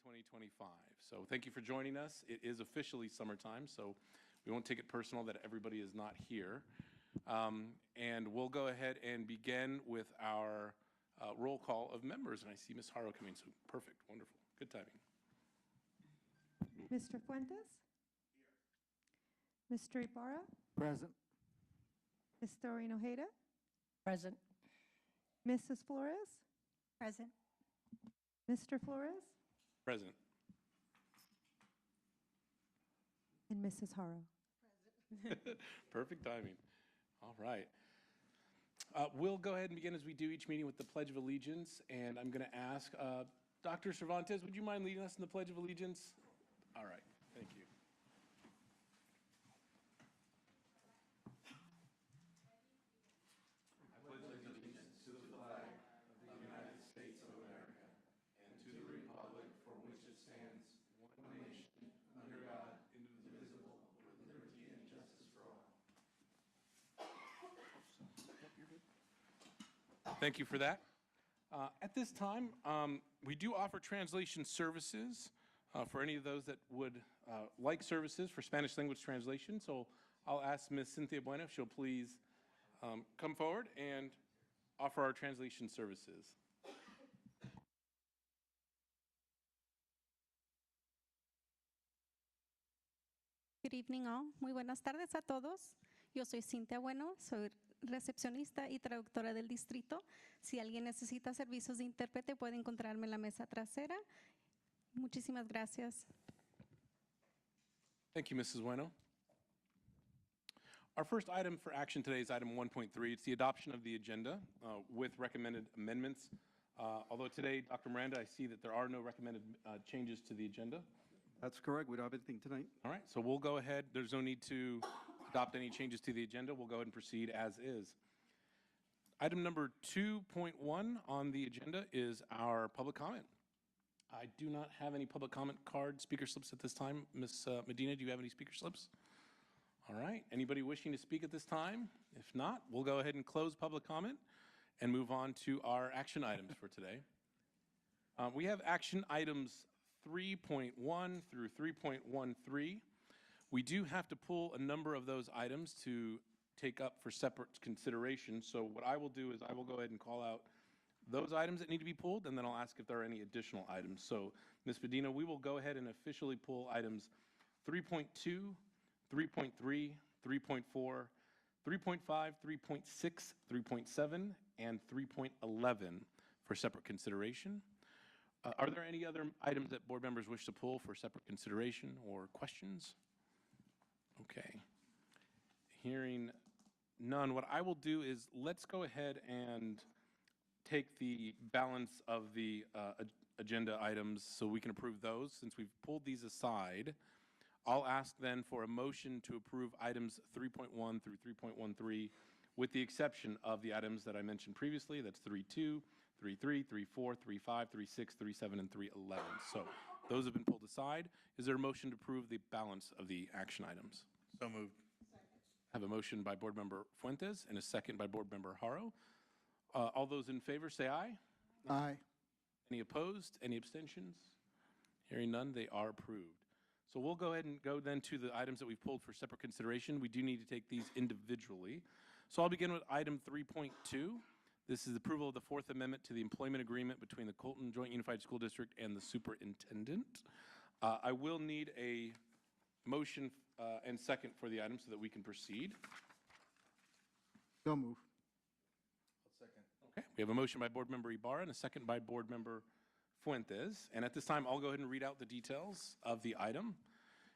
2025. So thank you for joining us. It is officially summertime, so we won't take it personal that everybody is not here. And we'll go ahead and begin with our roll call of members. And I see Ms. Haro coming, so perfect, wonderful, good timing. Mr. Fuentes? Here. Mr. Ibarra? Present. Ms. Doreen Ojeda? Present. Mrs. Flores? Present. Mr. Flores? Present. And Mrs. Haro? Perfect timing. All right. We'll go ahead and begin as we do each meeting with the Pledge of Allegiance. And I'm going to ask Dr. Cervantes, would you mind leading us in the Pledge of Allegiance? All right. Thank you. Thank you for that. At this time, we do offer translation services for any of those that would like services for Spanish language translation. So I'll ask Ms. Cynthia Bueno if she'll please come forward and offer our translation services. Good evening all. Muy buenas tardes a todos. Yo soy Cintia Bueno, soy recepcionista y traductora del distrito. Si alguien necesita servicios de intérprete, puede encontrarme en la mesa trasera. Muchísimas gracias. Thank you, Mrs. Bueno. Our first item for action today is item 1.3. It's the adoption of the agenda with recommended amendments. Although today, Dr. Miranda, I see that there are no recommended changes to the agenda. That's correct. We don't have anything tonight. All right, so we'll go ahead. There's no need to adopt any changes to the agenda. We'll go ahead and proceed as is. Item number 2.1 on the agenda is our public comment. I do not have any public comment card speaker slips at this time. Ms. Medina, do you have any speaker slips? All right, anybody wishing to speak at this time? If not, we'll go ahead and close public comment and move on to our action items for today. We have action items 3.1 through 3.13. We do have to pull a number of those items to take up for separate consideration. So what I will do is I will go ahead and call out those items that need to be pulled, and then I'll ask if there are any additional items. So, Ms. Medina, we will go ahead and officially pull items 3.2, 3.3, 3.4, 3.5, 3.6, 3.7, and 3.11 for separate consideration. Are there any other items that board members wish to pull for separate consideration or questions? Okay. Hearing none, what I will do is let's go ahead and take the balance of the agenda items so we can approve those. Since we've pulled these aside, I'll ask then for a motion to approve items 3.1 through 3.13 with the exception of the items that I mentioned previously. That's 3.2, 3.3, 3.4, 3.5, 3.6, 3.7, and 3.11. So those have been pulled aside. Is there a motion to approve the balance of the action items? So moved. I have a motion by Board Member Fuentes and a second by Board Member Haro. All those in favor say aye. Aye. Any opposed? Any abstentions? Hearing none, they are approved. So we'll go ahead and go then to the items that we've pulled for separate consideration. We do need to take these individually. So I'll begin with item 3.2. This is approval of the Fourth Amendment to the employment agreement between the Colton Joint Unified School District and the superintendent. I will need a motion and second for the item so that we can proceed. So move. I'll second. Okay, we have a motion by Board Member Ibarra and a second by Board Member Fuentes. And at this time, I'll go ahead and read out the details of the item.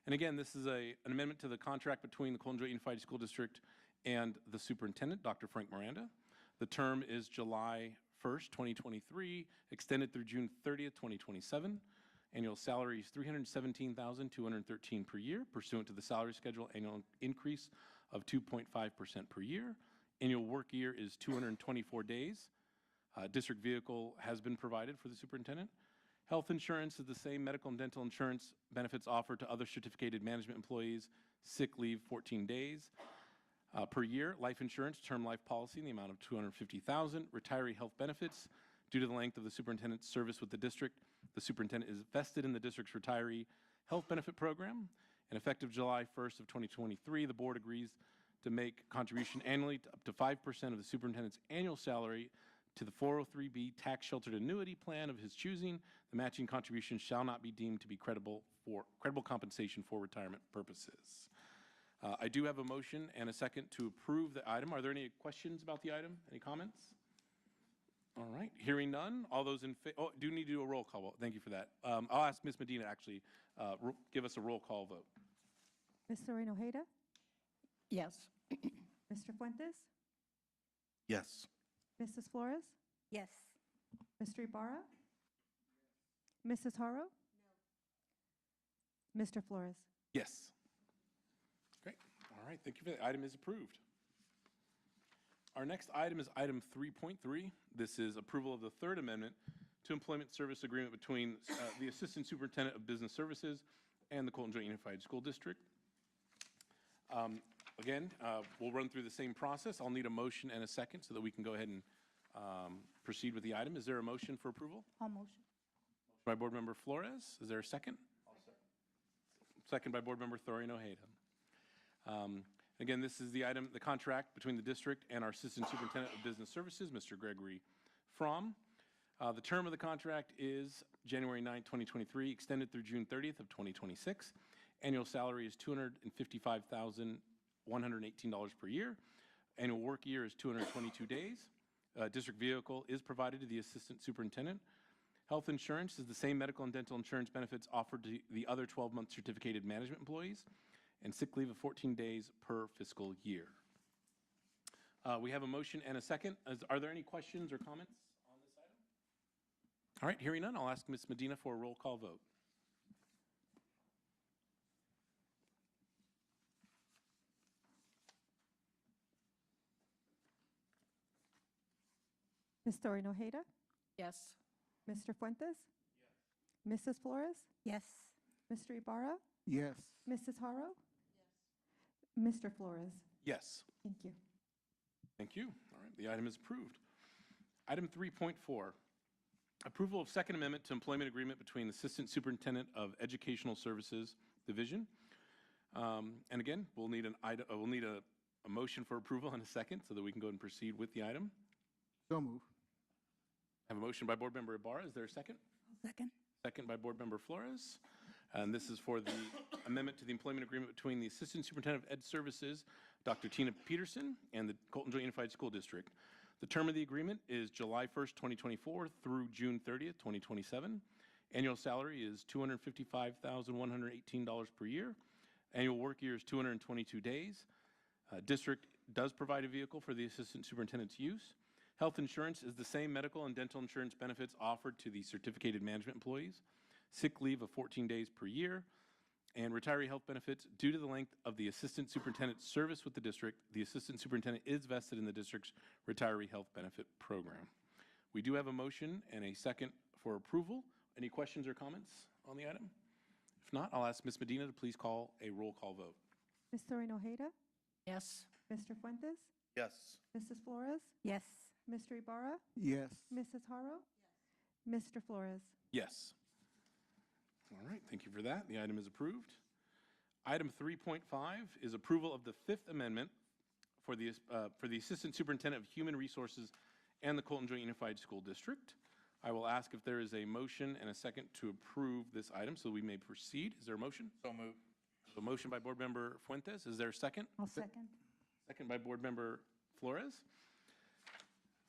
And again, this is an amendment to the contract between the Colton Joint Unified School District and the superintendent, Dr. Frank Miranda. The term is July 1st, 2023, extended through June 30th, 2027. Annual salary is $317,213 per year, pursuant to the salary schedule annual increase of 2.5% per year. Annual work year is 224 days. District vehicle has been provided for the superintendent. Health insurance is the same. Medical and dental insurance benefits offered to other certificated management employees. Sick leave, 14 days. Per year. Life insurance, term life policy in the amount of $250,000. Retiree health benefits, due to the length of the superintendent's service with the district, the superintendent is vested in the district's retiree health benefit program. And effective July 1st of 2023, the board agrees to make contribution annually to up to 5% of the superintendent's annual salary to the 403B tax sheltered annuity plan of his choosing. The matching contribution shall not be deemed to be credible compensation for retirement purposes. I do have a motion and a second to approve the item. Are there any questions about the item? Any comments? All right, hearing none. All those in favor, oh, do need to do a roll call vote. Thank you for that. I'll ask Ms. Medina to actually give us a roll call vote. Ms. Doreen Ojeda? Yes. Mr. Fuentes? Yes. Mrs. Flores? Yes. Mr. Ibarra? Mrs. Haro? Mr. Flores? Yes. Great. All right, thank you for that. Item is approved. Our next item is item 3.3. This is approval of the third amendment to employment service agreement between the Assistant Superintendent of Business Services and the Colton Joint Unified School District. Again, we'll run through the same process. I'll need a motion and a second so that we can go ahead and proceed with the item. Is there a motion for approval? All motion. By Board Member Flores. Is there a second? Second by Board Member Thorian Ojeda. Again, this is the item, the contract between the district and our Assistant Superintendent of Business Services, Mr. Gregory Fromm. The term of the contract is January 9, 2023, extended through June 30th of 2026. Annual salary is $255,118 per year. Annual work year is 222 days. District vehicle is provided to the Assistant Superintendent. Health insurance is the same medical and dental insurance benefits offered to the other 12-month certificated management employees, and sick leave of 14 days per fiscal year. We have a motion and a second. Are there any questions or comments on this item? All right, hearing none, I'll ask Ms. Medina for a roll call vote. Ms. Doreen Ojeda? Yes. Mr. Fuentes? Yes. Mrs. Flores? Yes. Mr. Ibarra? Yes. Mrs. Haro? Yes. Mr. Flores? Yes. Thank you. Thank you. All right, the item is approved. Item 3.4, approval of Second Amendment to Employment Agreement between the Assistant Superintendent of Educational Services Division. And again, we'll need a motion for approval in a second so that we can go ahead and proceed with the item. So move. I have a motion by Board Member Ibarra. Is there a second? Second. Second by Board Member Flores. And this is for the amendment to the employment agreement between the Assistant Superintendent of Ed Services, Dr. Tina Peterson, and the Colton Joint Unified School District. The term of the agreement is July 1st, 2024 through June 30th, 2027. Annual salary is $255,118 per year. Annual work year is 222 days. District does provide a vehicle for the Assistant Superintendent's use. Health insurance is the same medical and dental insurance benefits offered to the certificated management employees. Sick leave of 14 days per year. And retiree health benefits due to the length of the Assistant Superintendent's service with the district. The Assistant Superintendent is vested in the district's retiree health benefit program. We do have a motion and a second for approval. Any questions or comments on the item? If not, I'll ask Ms. Medina to please call a roll call vote. Ms. Doreen Ojeda? Yes. Mr. Fuentes? Yes. Mrs. Flores? Yes. Mr. Ibarra? Yes. Mrs. Haro? Mr. Flores? Yes. All right, thank you for that. The item is approved. Item 3.5 is approval of the Fifth Amendment for the Assistant Superintendent of Human Resources and the Colton Joint Unified School District. I will ask if there is a motion and a second to approve this item so we may proceed. Is there a motion? So moved. A motion by Board Member Fuentes. Is there a second? I'll second. Second by Board Member Flores.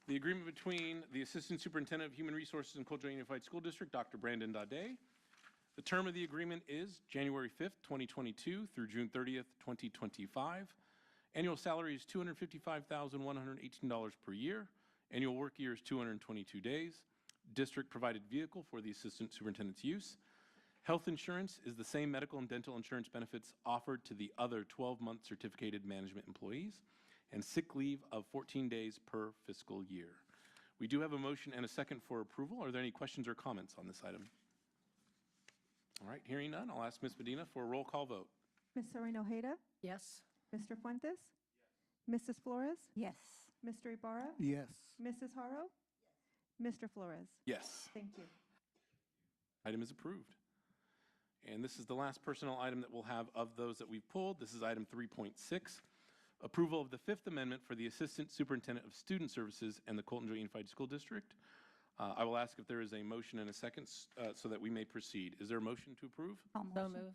The agreement between the Assistant Superintendent of Human Resources and Colton Joint Unified School District, Dr. Brandon Dade. The term of the agreement is January 5th, 2022 through June 30th, 2025. Annual salary is $255,118 per year. Annual work year is 222 days. District provided vehicle for the Assistant Superintendent's use. Health insurance is the same medical and dental insurance benefits offered to the other 12-month certificated management employees, and sick leave of 14 days per fiscal year. We do have a motion and a second for approval. Are there any questions or comments on this item? All right, hearing none, I'll ask Ms. Medina for a roll call vote. Ms. Doreen Ojeda? Yes. Mr. Fuentes? Mrs. Flores? Yes. Mr. Ibarra? Yes. Mrs. Haro? Mr. Flores? Yes. Thank you. Item is approved. And this is the last personnel item that we'll have of those that we've pulled. This is item 3.6, approval of the Fifth Amendment for the Assistant Superintendent of Student Services and the Colton Joint Unified School District. I will ask if there is a motion and a second so that we may proceed. Is there a motion to approve? So move.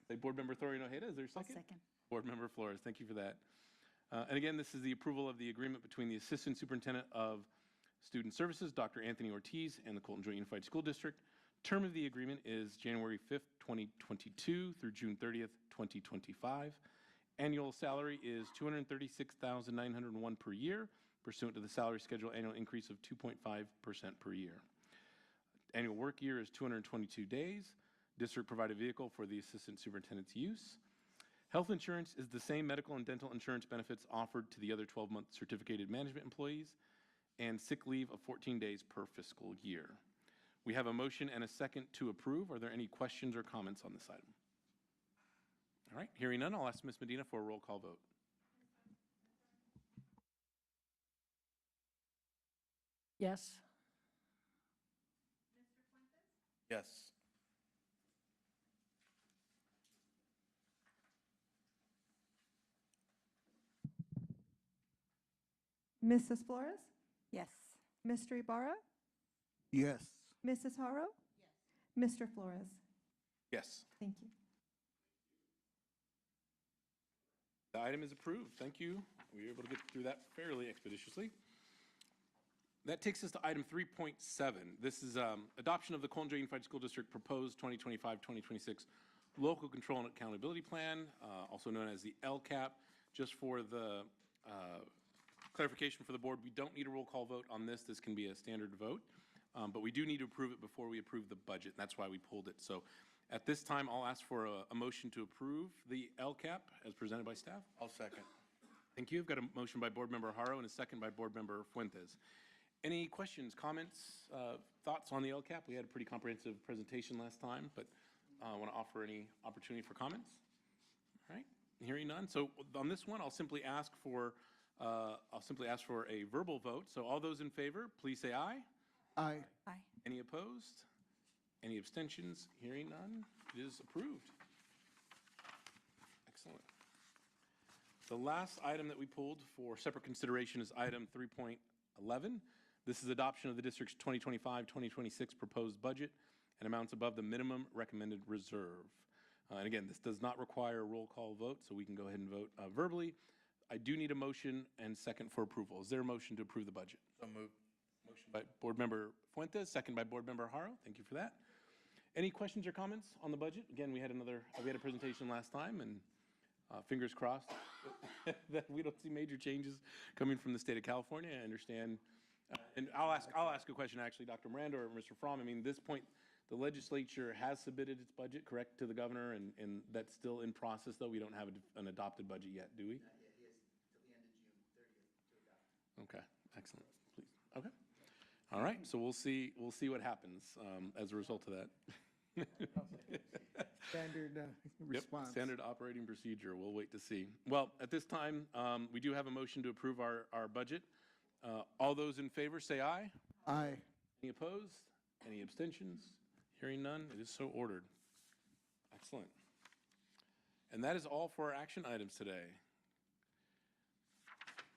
Say Board Member Thorian Ojeda, is there a I'll second? second. Board Member Flores, thank you for that. And again, this is the approval of the agreement between the Assistant Superintendent of Student Services, Dr. Anthony Ortiz, and the Colton Joint Unified School District. Term of the agreement is January 5th, 2022 through June 30th, 2025. Annual salary is $236,901 per year, pursuant to the salary schedule annual increase of 2.5% per year. Annual work year is 222 days. District provided vehicle for the assistant superintendent's use. Health insurance is the same medical and dental insurance benefits offered to the other 12-month certificated management employees, and sick leave of 14 days per fiscal year. We have a motion and a second to approve. Are there any questions or comments on this item? All right, hearing none, I'll ask Ms. Medina for a roll call vote. Yes. Yes. Mrs. Flores? Yes. Mr. Ibarra? Yes. Mrs. Haro? Yes. Mr. Flores? Yes. Thank you. The item is approved. Thank you. We were able to get through that fairly expeditiously. That takes us to item 3.7. This is adoption of the Colton Joint Unified School District proposed 2025-2026 Local Control and Accountability Plan, also known as the LCAP. Just for the clarification for the board, we don't need a roll call vote on this. This can be a standard vote, but we do need to approve it before we approve the budget. And that's why we pulled it. So at this time, I'll ask for a motion to approve the LCAP as presented by staff. I'll second. Thank you. I've got a motion by Board Member Haro and a second by Board Member Fuentes. Any questions, comments, thoughts on the LCAP? We had a pretty comprehensive presentation last time, but I want to offer any opportunity for comments. All right, hearing none. So on this one, I'll simply ask for a verbal vote. So all those in favor, please say aye. Aye. Aye. Any opposed? Any abstentions? Hearing none, it is approved. Excellent. The last item that we pulled for separate consideration is item 3.11. This is adoption of the district's 2025-2026 proposed budget and amounts above the minimum recommended reserve. And again, this does not require a roll call vote, so we can go ahead and vote verbally. I do need a motion and second for approval. Is there a motion to approve the budget? So moved. Motion by Board Member Fuentes, second by Board Member Haro. Thank you for that. Any questions or comments on the budget? Again, we had a presentation last time, and fingers crossed that we don't see major changes coming from the state of California. I understand, and I'll ask a question actually, Dr. Miranda or Mr. Fromm. I mean, this point, the legislature has submitted its budget, correct, to the governor, and that's still in process, though. We don't have an adopted budget yet, do we? Not yet. He has till the end of June 30th to adopt. Okay, excellent. Please. Okay. All right. So we'll see what happens as a result of that. Standard response. Yep, standard operating procedure. We'll wait to see. Well, at this time, we do have a motion to approve our budget. All those in favor say aye. Aye. Any opposed? Any abstentions? Hearing none, it is so ordered. Excellent. And that is all for our action items today.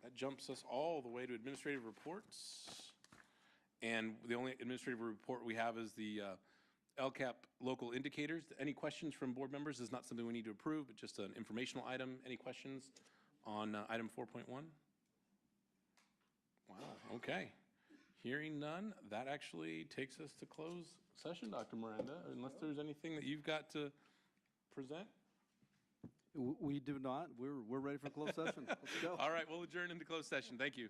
That jumps us all the way to administrative reports. And the only administrative report we have is the LCAP local indicators. Any questions from board members? This is not something we need to approve, but just an informational item. Any questions on item 4.1? Wow, okay. Hearing none, that actually takes us to close session, Dr. Miranda, unless there's anything that you've got to present. We do not. We're ready for closed session. Let's go. All right, we'll adjourn into closed session. Thank you.